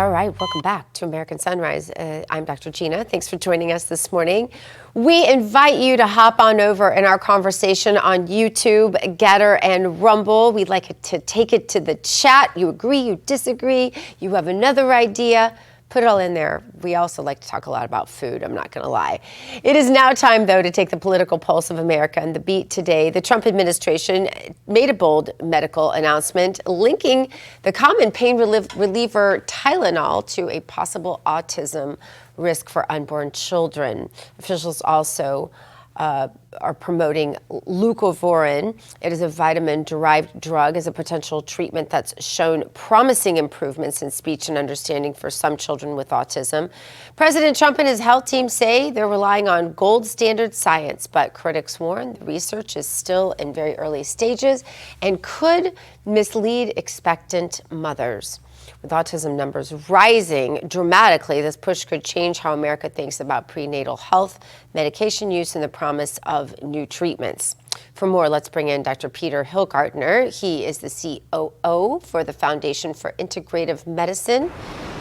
All right, welcome back to American Sunrise. I'm Dr. Gina. Thanks for joining us this morning. We invite you to hop on over in our conversation on YouTube, Getter, and Rumble. We'd like to take it to the chat. You agree, you disagree, you have another idea. Put it all in there. We also like to talk a lot about food, I'm not going to lie. It is now time, though, to take the political pulse of America and the beat today. The Trump administration made a bold medical announcement linking the common pain reliever Tylenol to a possible autism risk for unborn children. Officials also are promoting L-Leucovorin. It is a vitamin-derived drug as a potential treatment that's shown promising improvements in speech and understanding for some children with autism. President Trump and his health team say they're relying on gold standard science, but critics warn the research is still in very early stages and could mislead expectant mothers. With autism numbers rising dramatically, this push could change how America thinks about prenatal health, medication use, and the promise of new treatments. For more, let's bring in Dr. Peter Hillgartner. He is the COO for the Foundation for Integrative Medicine.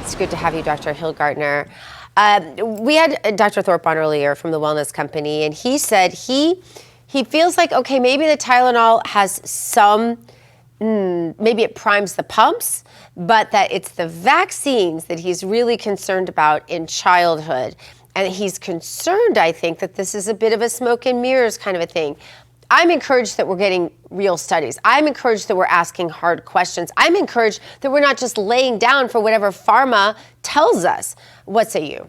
It's good to have you, Dr. Hillgartner. We had Dr. Thorpe on earlier from the Wellness Company, and he said he feels like, okay, maybe the Tylenol has some maybe it primes the pumps, but that it's the vaccines that he's really concerned about in childhood. And he's concerned, I think, that this is a bit of a smoke and mirrors kind of a thing. I'm encouraged that we're getting real studies. I'm encouraged that we're asking hard questions. I'm encouraged that we're not just laying down for whatever pharma tells us. What say you?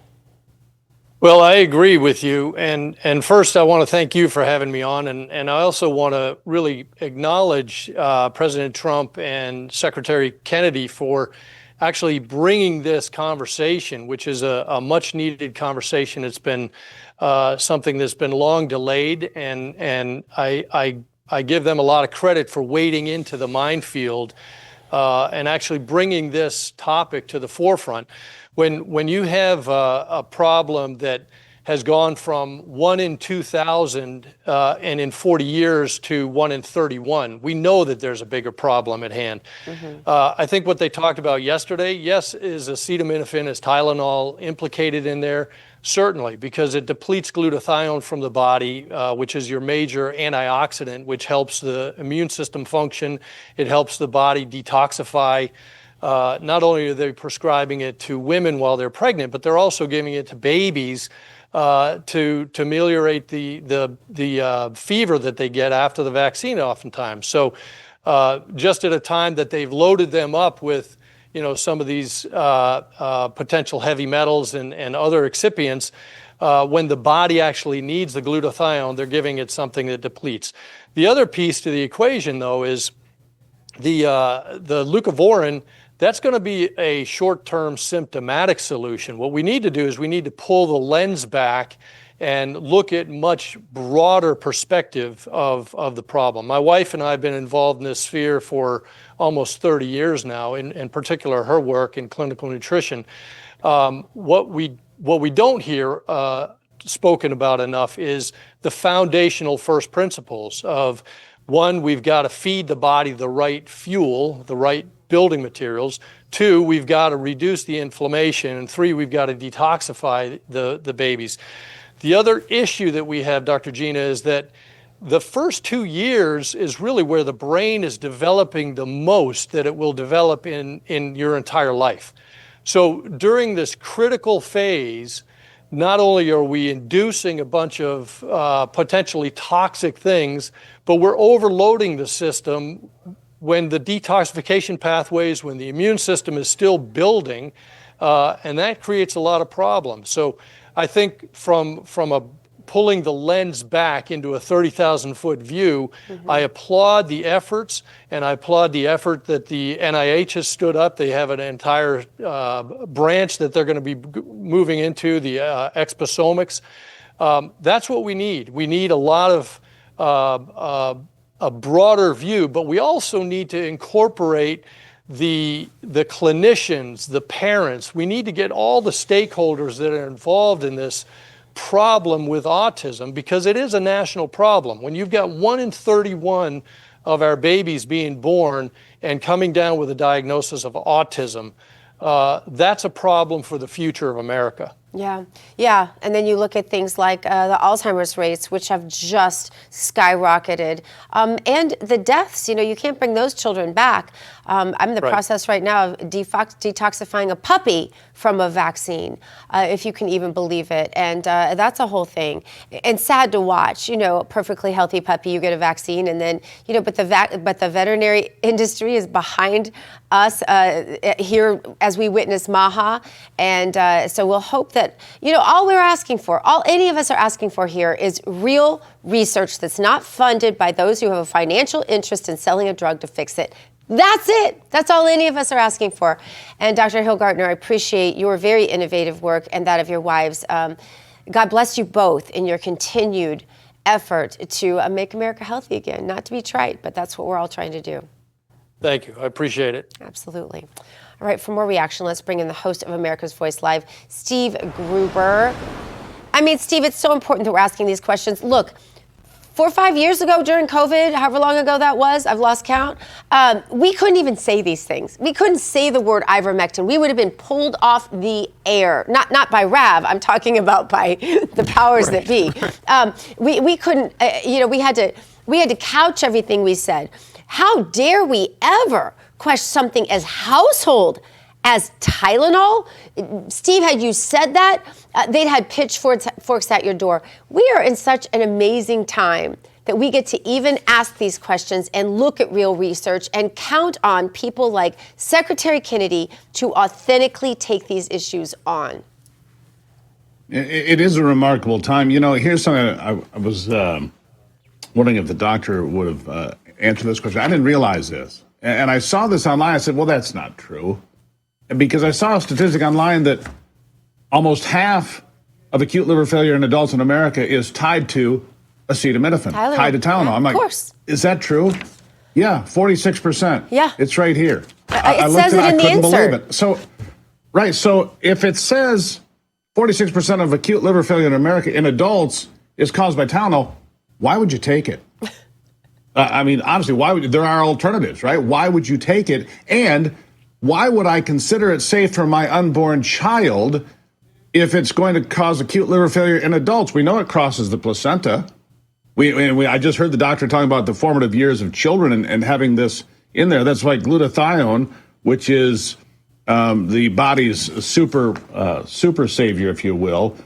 Well, I agree with you. And first, I want to thank you for having me on. And I also want to really acknowledge President Trump and Secretary Kennedy for actually bringing this conversation, which is a much needed conversation. It's been something that's been long delayed. And I give them a lot of credit for wading into the minefield and actually bringing this topic to the forefront. When you have a problem that has gone from 1 in 2,000 and in 40 years to 1 in 31, we know that there's a bigger problem at hand. I think what they talked about yesterday, yes, is acetaminophen, is Tylenol implicated in there? Certainly, because it depletes glutathione from the body, which is your major antioxidant, which helps the immune system function. It helps the body detoxify. Not only are they prescribing it to women while they're pregnant, but they're also giving it to babies to ameliorate the fever that they get after the vaccine oftentimes. So just at a time that they've loaded them up with some of these potential heavy metals and other excipients, when the body actually needs the glutathione, they're giving it something that depletes. The other piece to the equation, though, is the leucovorin. That's going to be a short-term symptomatic solution. What we need to do is we need to pull the lens back and look at much broader perspective of the problem. My wife and I have been involved in this sphere for almost 30 years now, in particular her work in clinical nutrition. What we don't hear spoken about enough is the foundational first principles of, one, we've got to feed the body the right fuel, the right building materials. 2, we've got to reduce the inflammation. And 3, we've got to detoxify the babies. The other issue that we have, Dr. Gina, is that the first 2 years is really where the brain is developing the most that it will develop in your entire life. So during this critical phase, not only are we inducing a bunch of potentially toxic things, but we're overloading the system when the detoxification pathways, when the immune system is still building, and that creates a lot of problems. So I think from pulling the lens back into a 30,000-foot view, I applaud the efforts, and I applaud the effort that the NIH has stood up. They have an entire branch that they're going to be moving into, the exposomics. That's what we need. We need a lot of a broader view, but we also need to incorporate the clinicians, the parents. We need to get all the stakeholders that are involved in this problem with autism, because it is a national problem. When you've got 1 in 31 of our babies being born and coming down with a diagnosis of autism, that's a problem for the future of America. Yeah, yeah. And then you look at things like the Alzheimer's rates, which have just skyrocketed, and the deaths. You can't bring those children back. I'm in the process right now of detoxifying a puppy from a vaccine, if you can even believe it. And that's a whole thing. And sad to watch. A perfectly healthy puppy, you get a vaccine, and then but the veterinary industry is behind us here as we witness Maha, and so we'll hope that all we're asking for, all any of us are asking for here, is real research that's not funded by those who have a financial interest in selling a drug to fix it. That's it. That's all any of us are asking for. And Dr. Hillgartner, I appreciate your very innovative work and that of your wives. God bless you both in your continued effort to make America healthy again. Not to be trite, but that's what we're all trying to do. Thank you. I appreciate it. Absolutely. All right, for more reaction, let's bring in the host of America's Voice Live, Steve Gruber. Steve, it's so important that we're asking these questions. Look, 4 or 5 years ago during COVID, however long ago that was, I've lost count, we couldn't even say these things. We couldn't say the word ivermectin. We would have been pulled off the air. Not by Rav, I'm talking about by the powers that be. We couldn't, we had to couch everything we said. How dare we ever question something as household as Tylenol? Steve, had you said that, they'd had pitchforks at your door. We are in such an amazing time that we get to even ask these questions and look at real research and count on people like Secretary Kennedy to authentically take these issues on. It is a remarkable time. Here's something I was wondering if the doctor would have answered this question. I didn't realize this. And I saw this online. I said, well, that's not true. Because I saw a statistic online that almost half of acute liver failure in adults in America is tied to acetaminophen, tied to Tylenol. Yeah, I'm like, of course. Is that true? Yeah, 46%. Yeah. It's right here. It says it in the insert. Believe it. So if it says 46% of acute liver failure in America in adults is caused by Tylenol, why would you take it? Honestly, there are alternatives, right? Why would you take it? And why would I consider it safe for my unborn child if it's going to cause acute liver failure in adults? We know it crosses the placenta. I just heard the doctor talking about the formative years of children and having this in there. That's like glutathione, which is the body's super savior, if you will,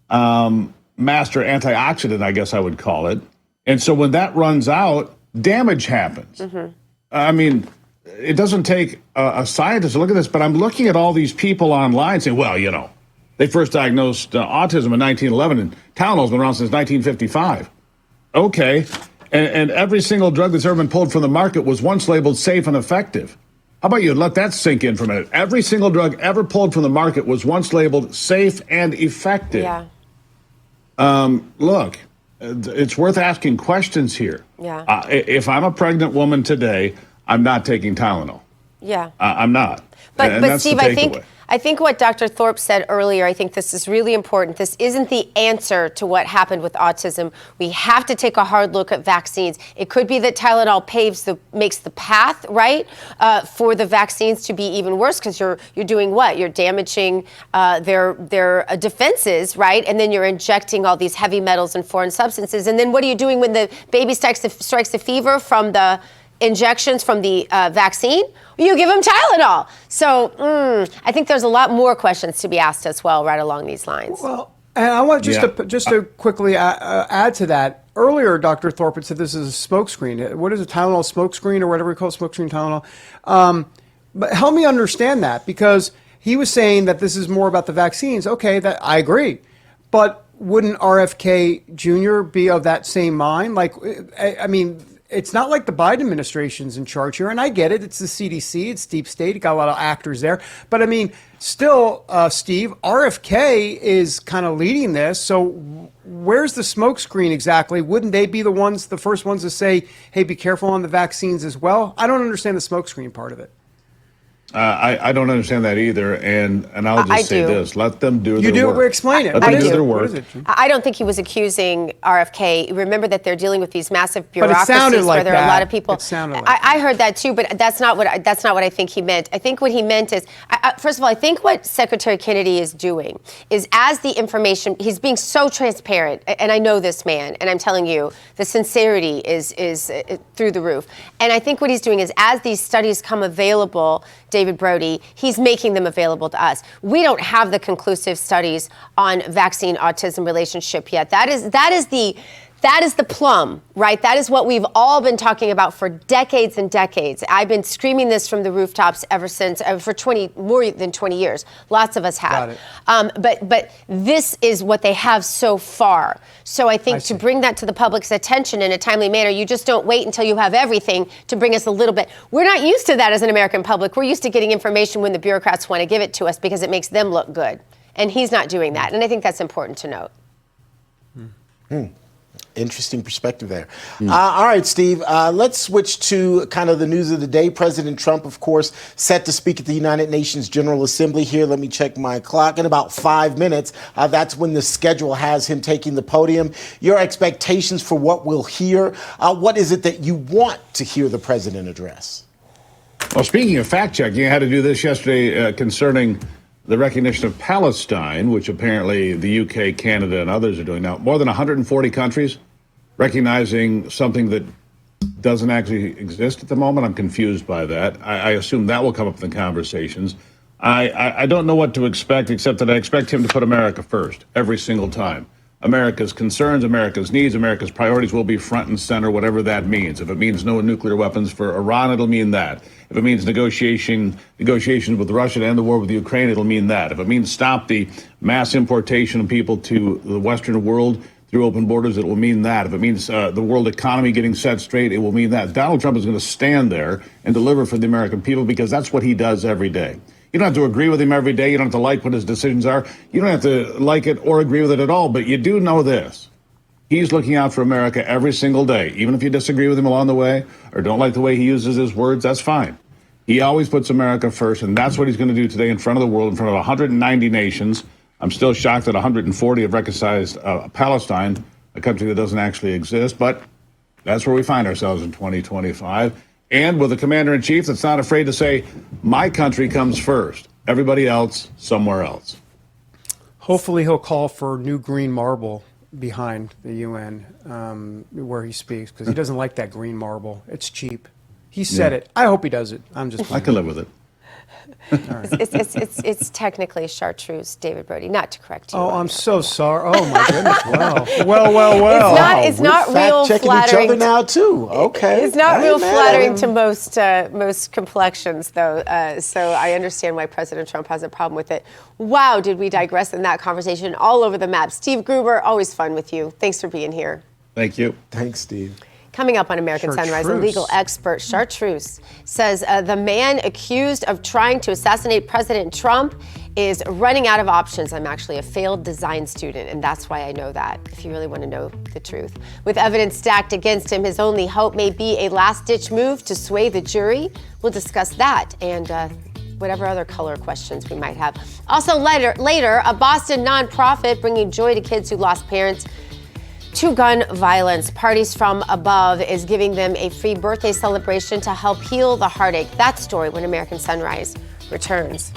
master antioxidant, I guess I would call it. And so when that runs out, damage happens. Mm-hmm. It doesn't take a scientist to look at this, but I'm looking at all these people online saying, well, they first diagnosed autism in 1911, and Tylenol's been around since 1955. Okay, and every single drug that's ever been pulled from the market was once labeled safe and effective. How about you let that sink in for a minute? Every single drug ever pulled from the market was once labeled safe and effective. Yeah. Look, it's worth asking questions here. Yeah. If I'm a pregnant woman today, I'm not taking Tylenol. Yeah. I'm not. But Steve, I think what Dr. Thorpe said earlier, I think this is really important. This isn't the answer to what happened with autism. We have to take a hard look at vaccines. It could be that Tylenol makes the path, right, for the vaccines to be even worse, because you're doing what? You're damaging their defenses, right? And then you're injecting all these heavy metals and foreign substances. And then what are you doing when the baby strikes the fever from the injections from the vaccine? You give them Tylenol. So I think there's a lot more questions to be asked as well, right along these lines. Well, and I want to quickly add to that. Earlier, Dr. Thorpe had said this is a smokescreen. What is it, Tylenol smokescreen or whatever we call it, smokescreen Tylenol? But help me understand that, because he was saying that this is more about the vaccines. Okay, that I agree. But wouldn't RFK Jr. be of that same mind? It's not like the Biden administration's in charge here, and I get it. It's the CDC, it's deep state, got a lot of actors there. But still, Steve, RFK is kind of leading this. So where's the smokescreen exactly? Wouldn't they be the first ones to say, hey, be careful on the vaccines as well? I don't understand the smokescreen part of it. I don't understand that either, and I'll I just say do. this: let them do You their work. do? Explain it. Let What them is do it? their What work. is it? I don't think he was accusing RFK. Remember that they're dealing with these massive But it bureaucracies sounded like where there are a lot that. of people. It sounded like I heard that too, but that's not what I think he meant. I think what he meant is, first of all, I think what Secretary Kennedy is doing is, as the information, he's being so transparent, and I know this man, and I'm telling you, the sincerity is through the roof. And I think what he's doing is, as these studies come available, David Brody, he's making them available to us. We don't have the conclusive studies on vaccine-autism relationship yet. That is the plum, right? That is what we've all been talking about for decades and decades. I've been screaming this from the rooftops ever since, for more than 20 years. Lots of us have. But this is what they have so far. So I think to bring that to the public's attention in a timely manner, you just don't wait until you have everything to bring us a little bit. We're not used to that as an American public. We're used to getting information when the bureaucrats want to give it to us because it makes them look good. And he's not doing that. And I think that's important to note. Interesting perspective there. All right, Steve, let's switch to kind of the news of the day. President Trump, of course, set to speak at the United Nations General Assembly here. Let me check my clock. In about 5 minutes, that's when the schedule has him taking the podium. Your expectations for what we'll hear. What is it that you want to hear the president address? Well, speaking of fact-checking, I had to do this yesterday concerning the recognition of Palestine, which apparently the UK, Canada, and others are doing now. More than 140 countries recognizing something that doesn't actually exist at the moment. I'm confused by that. I assume that will come up in the conversations. I don't know what to expect, except that I expect him to put America first every single time. America's concerns, America's needs, America's priorities will be front and center, whatever that means. If it means no nuclear weapons for Iran, it'll mean that. If it means negotiations with Russia to end the war with Ukraine, it'll mean that. If it means stop the mass importation of people to the Western world through open borders, it will mean that. If it means the world economy getting set straight, it will mean that. Donald Trump is going to stand there and deliver for the American people because that's what he does every day. You don't have to agree with him every day. You don't have to like what his decisions are. You don't have to like it or agree with it at all. But you do know this. He's looking out for America every single day. Even if you disagree with him along the way or don't like the way he uses his words, that's fine. He always puts America first, and that's what he's going to do today in front of the world, in front of 190 nations. I'm still shocked that 140 have recognized Palestine, a country that doesn't actually exist. But that's where we find ourselves in 2025. And with a commander-in-chief that's not afraid to say, my country comes first, everybody else somewhere else. Hopefully he'll call for new green marble behind the UN where he speaks, because he doesn't like that green marble. It's cheap. He said it. I hope he does it. I'm just I can live with it. It's technically chartreuse, David Brody, not to correct you. Oh, I'm so sorry. Oh, my goodness. Wow. Well. It's not We're real fact-checking flattering. each other now, too. Okay. It's not I real ain't mad flattering at to him. most complexions, though. So I understand why President Trump has a problem with it. Wow, did we digress in that conversation all over the map. Steve Gruber, always fun with you. Thanks for being here. Thank you. Thanks, Steve. Coming up on American Sunrise, a legal expert, chartreuse, says the man accused of trying to assassinate President Trump is running out of options. I'm actually a failed design student, and that's why I know that, if you really want to know the truth. With evidence stacked against him, his only hope may be a last-ditch move to sway the jury. We'll discuss that and whatever other color questions we might have. Also later, a Boston nonprofit bringing joy to kids who lost parents to gun violence. Parties from Above is giving them a free birthday celebration to help heal the heartache. That story when American Sunrise returns.